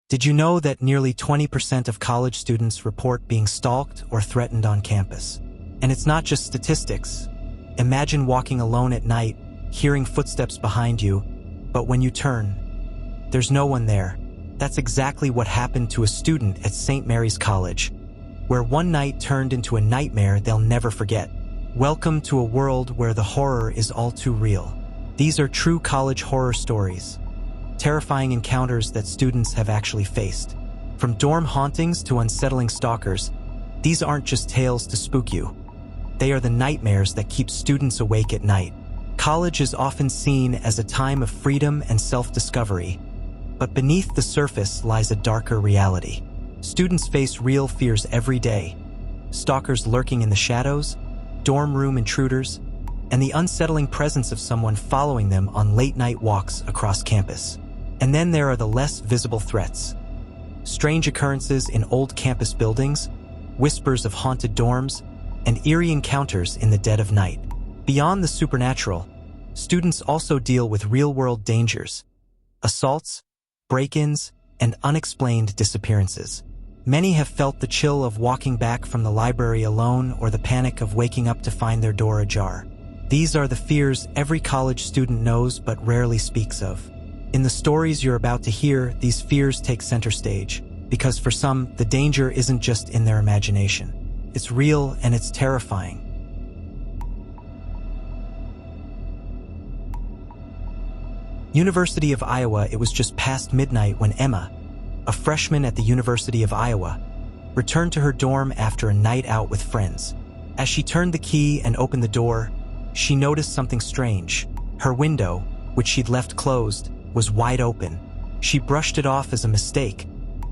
Did you know that nearly 20% of college students report being stalked or threatened on campus? And it's not just statistics. Imagine walking alone at night, hearing footsteps behind you, but when you turn, there's no one there. That's exactly what happened to a student at St. Mary's College, where one night turned into a nightmare they'll never forget. Welcome to a world where the horror is all too real. These are true college horror stories, terrifying encounters that students have actually faced. From dorm hauntings to unsettling stalkers, these aren't just tales to spook you. They are the nightmares that keep students awake at night. College is often seen as a time of freedom and self-discovery, but beneath the surface lies a darker reality. Students face real fears every day: stalkers lurking in the shadows, dorm room intruders, and the unsettling presence of someone following them on late-night walks across campus. And then there are the less visible threats: strange occurrences in old campus buildings, whispers of haunted dorms, and eerie encounters in the dead of night. Beyond the supernatural, students also deal with real-world dangers: assaults, break-ins, and unexplained disappearances. Many have felt the chill of walking back from the library alone or the panic of waking up to find their door ajar. These are the fears every college student knows but rarely speaks of. In the stories you're about to hear, these fears take center stage, because for some, the danger isn't just in their imagination. It's real and it's terrifying. University of Iowa. It was just past midnight when Emma, a freshman at the University of Iowa, returned to her dorm after a night out with friends. As she turned the key and opened the door, she noticed something strange. Her window, which she'd left closed, was wide open. She brushed it off as a mistake,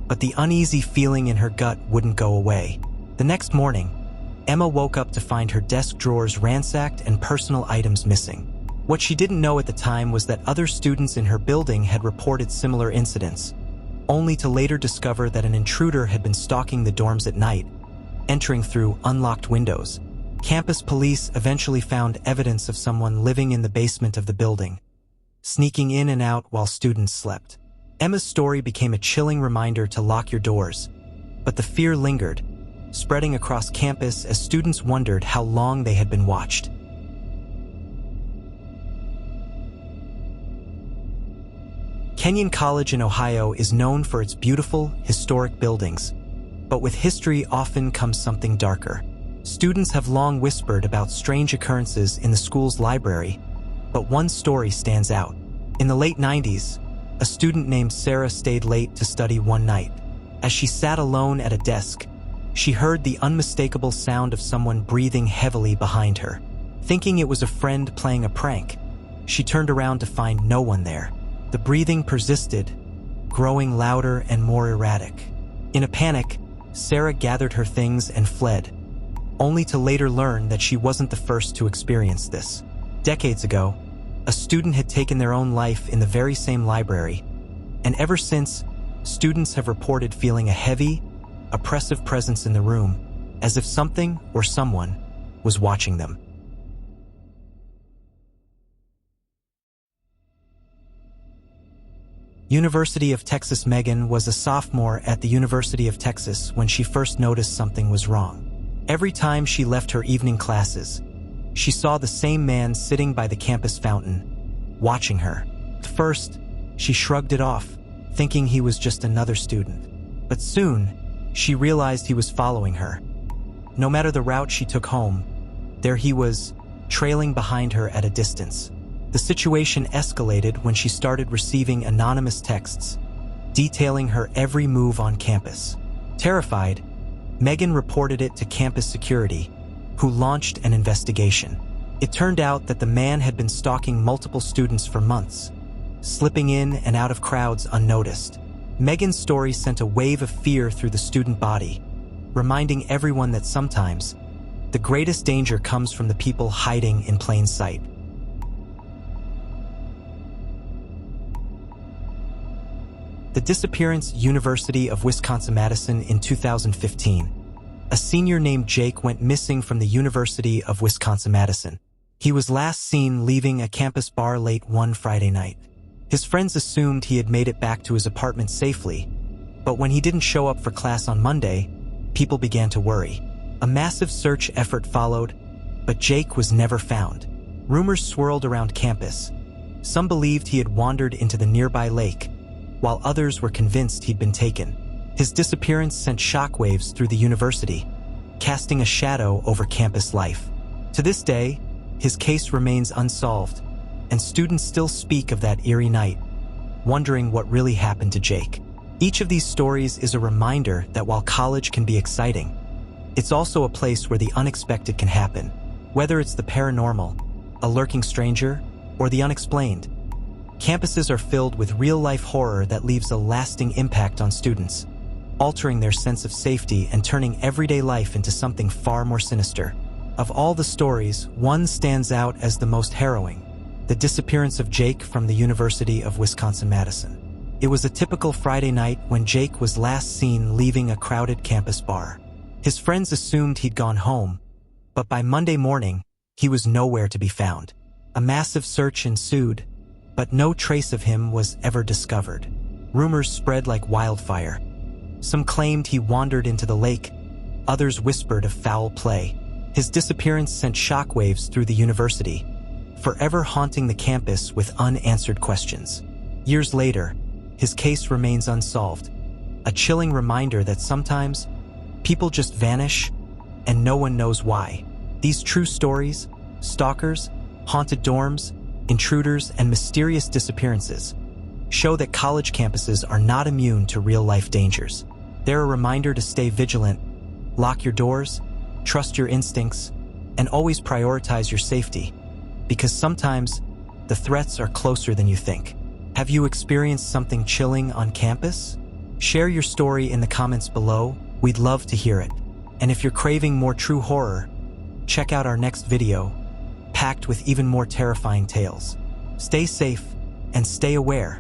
but the uneasy feeling in her gut wouldn't go away. The next morning, Emma woke up to find her desk drawers ransacked and personal items missing. What she didn't know at the time was that other students in her building had reported similar incidents, only to later discover that an intruder had been stalking the dorms at night, entering through unlocked windows. Campus police eventually found evidence of someone living in the basement of the building, sneaking in and out while students slept. Emma's story became a chilling reminder to lock your doors, but the fear lingered, spreading across campus as students wondered how long they had been watched. Kenyon College in Ohio is known for its beautiful, historic buildings, but with history often comes something darker. Students have long whispered about strange occurrences in the school's library, but one story stands out. In the late 90s, a student named Sarah stayed late to study one night. As she sat alone at a desk, she heard the unmistakable sound of someone breathing heavily behind her. Thinking it was a friend playing a prank, she turned around to find no one there. The breathing persisted, growing louder and more erratic. In a panic, Sarah gathered her things and fled, only to later learn that she wasn't the first to experience this. Decades ago, a student had taken their own life in the very same library, and ever since, students have reported feeling a heavy, oppressive presence in the room, as if something or someone was watching them. University of Texas. Megan was a sophomore at the University of Texas when she first noticed something was wrong. Every time she left her evening classes, she saw the same man sitting by the campus fountain, watching her. At first, she shrugged it off, thinking he was just another student. But soon, she realized he was following her. No matter the route she took home, there he was, trailing behind her at a distance. The situation escalated when she started receiving anonymous texts, detailing her every move on campus. Terrified, Megan reported it to campus security, who launched an investigation. It turned out that the man had been stalking multiple students for months, slipping in and out of crowds unnoticed. Megan's story sent a wave of fear through the student body, reminding everyone that sometimes the greatest danger comes from the people hiding in plain sight. The disappearance. University of Wisconsin-Madison in 2015. A senior named Jake went missing from the University of Wisconsin-Madison. He was last seen leaving a campus bar late one Friday night. His friends assumed he had made it back to his apartment safely, But when he didn't show up for class on Monday, people began to worry. A massive search effort followed, but Jake was never found. Rumors swirled around campus. Some believed he had wandered into the nearby lake, while others were convinced he'd been taken. His disappearance sent shockwaves through the university, casting a shadow over campus life. To this day, his case remains unsolved, and students still speak of that eerie night, wondering what really happened to Jake. Each of these stories is a reminder that while college can be exciting, it's also a place where the unexpected can happen. Whether it's the paranormal, a lurking stranger, or the unexplained, campuses are filled with real-life horror that leaves a lasting impact on students, altering their sense of safety and turning everyday life into something far more sinister. Of all the stories, one stands out as the most harrowing: the disappearance of Jake from the University of Wisconsin-Madison. It was a typical Friday night when Jake was last seen leaving a crowded campus bar. His friends assumed he'd gone home, but by Monday morning, he was nowhere to be found. A massive search ensued, but no trace of him was ever discovered. Rumors spread like wildfire. Some claimed he wandered into the lake, others whispered of foul play. His disappearance sent shockwaves through the university, forever haunting the campus with unanswered questions. Years later, his case remains unsolved, a chilling reminder that sometimes people just vanish and no one knows why. These true stories, stalkers, haunted dorms, intruders, and mysterious disappearances, show that college campuses are not immune to real-life dangers. They're a reminder to stay vigilant, lock your doors, trust your instincts, and always prioritize your safety, because sometimes the threats are closer than you think. Have you experienced something chilling on campus? Share your story in the comments below. We'd love to hear it. And if you're craving more true horror, check out our next video, packed with even more terrifying tales. Stay safe and stay aware.